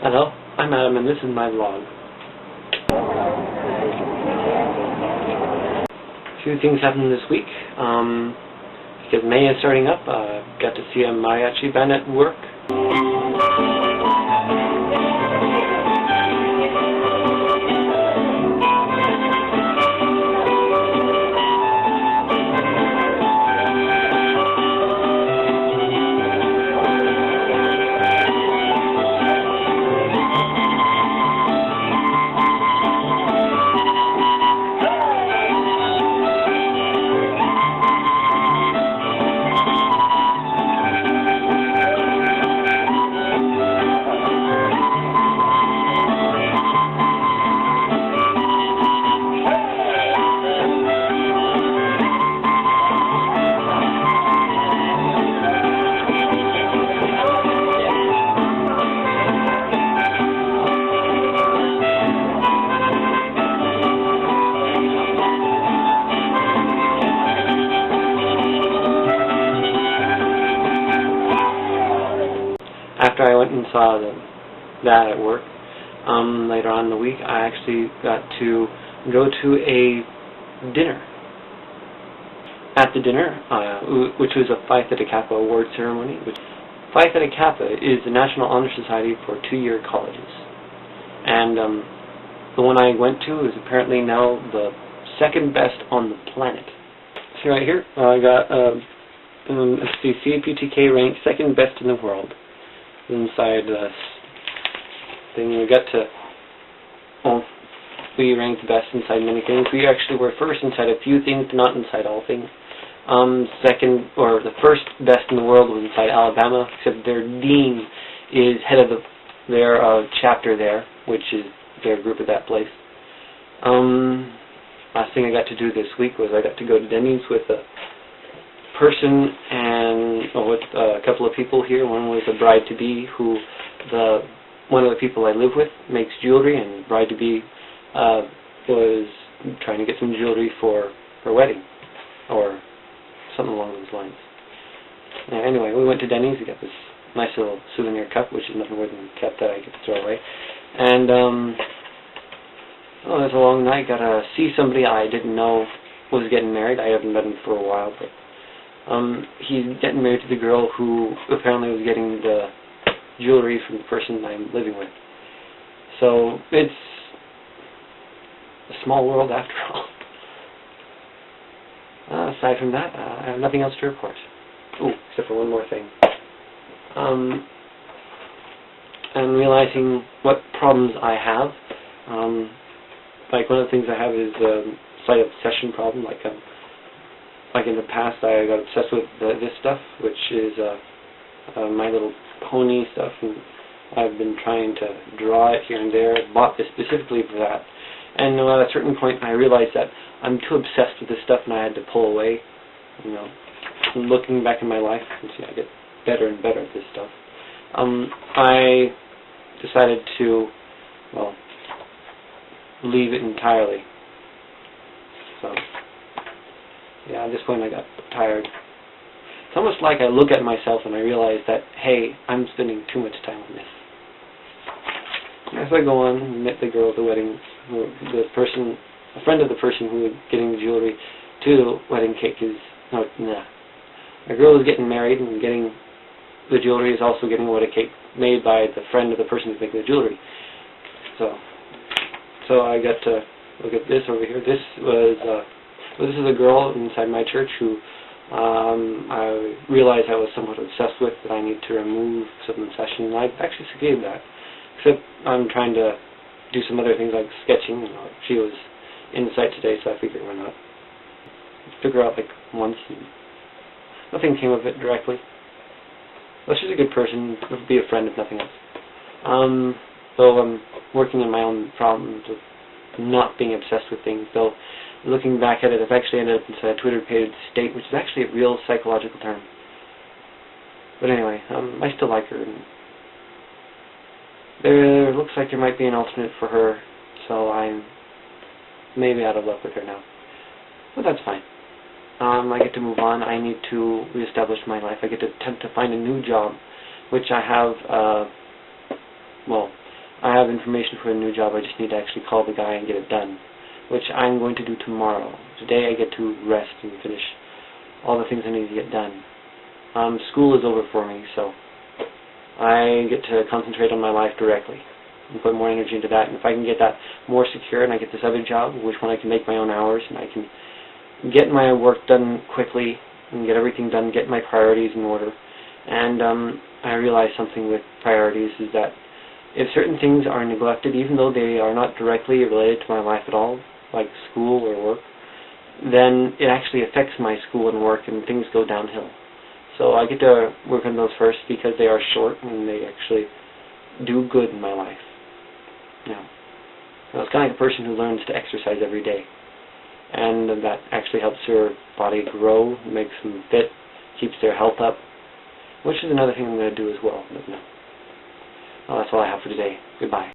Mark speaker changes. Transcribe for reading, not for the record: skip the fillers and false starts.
Speaker 1: Hello, I'm Adam and this is my vlog. A few things happened this week. Because May is starting up, got to see a mariachi band at work. After I went and saw that at work, later on in the week, I actually got to go to a dinner. At the dinner, which was a Phi Theta Kappa award ceremony. Phi Theta Kappa is the National Honor Society for two-year colleges. And the one I went to is apparently now the second best on the planet. See right here, I got PTK ranked second best in the world. Inside this thing, we got to, we ranked best inside many things. We actually were first inside a few things, not inside all things. Second, or the first best in the world was inside Alabama, except their dean is head of their chapter there, which is their group at that place. Last thing I got to do this week was I got to go to Denny's with a person and with a couple of people here. One was a bride-to-be who one of the people I live with makes jewelry, and bride-to-be was trying to get some jewelry for her wedding or something along those lines. Anyway, we went to Denny's. We got this nice little souvenir cup, which is nothing more than a cup that I get to throw away. And it was a long night. Got to see somebody I didn't know was getting married. I haven't met him for a while, but he's getting married to the girl who apparently was getting the jewelry from the person I'm living with. So it's a small world after all. Aside from that, I have nothing else to report. Ooh, except for one more thing. I'm realizing what problems I have. Like one of the things I have is a slight obsession problem. Like in the past, I got obsessed with this stuff, which is My Little Pony stuff, and I've been trying to draw it here and there. I bought this specifically for that. And at a certain point, I realized that I'm too obsessed with this stuff, and I had to pull away. You know, looking back in my life, you can see I get better and better at this stuff. I decided to, leave it entirely. So, yeah, at this point I got tired. It's almost like I look at myself and I realize that, hey, I'm spending too much time on this. As I go on and meet the girl at the wedding, a friend of the person who was getting the jewelry to the wedding cake is, a girl is getting married and getting the jewelry is also getting a wedding cake made by the friend of the person who's making the jewelry. So I got to look at this over here. This is a girl inside my church who I realized I was somewhat obsessed with, that I need to remove some obsession, and I actually succeeded that. Except I'm trying to do some other things like sketching. She was in sight today, so I figured why not. Took her out like once, and nothing came of it directly. Well, she's a good person. Would be a friend if nothing else. So I'm working on my own problems of not being obsessed with things. Though looking back at it, I've actually ended up inside a Twitter-pated state, which is actually a real psychological term. But anyway, I still like her. And there looks like there might be an alternate for her, so I'm maybe out of luck with her now. But that's fine. I get to move on. I need to reestablish my life. I get to attempt to find a new job, which I have, I have information for a new job. I just need to actually call the guy and get it done, which I'm going to do tomorrow. Today I get to rest and finish all the things I need to get done. School is over for me, so I get to concentrate on my life directly and put more energy into that. And if I can get that more secure and I get this other job, which one I can make my own hours and I can get my work done quickly and get everything done, get my priorities in order. And I realize something with priorities is that if certain things are neglected, even though they are not directly related to my life at all, like school or work, then it actually affects my school and work and things go downhill. So I get to work on those first because they are short and they actually do good in my life. So it's kind of like a person who learns to exercise every day. And that actually helps their body grow, makes them fit, keeps their health up, which is another thing I'm going to do as well. But no. Well, that's all I have for today. Goodbye.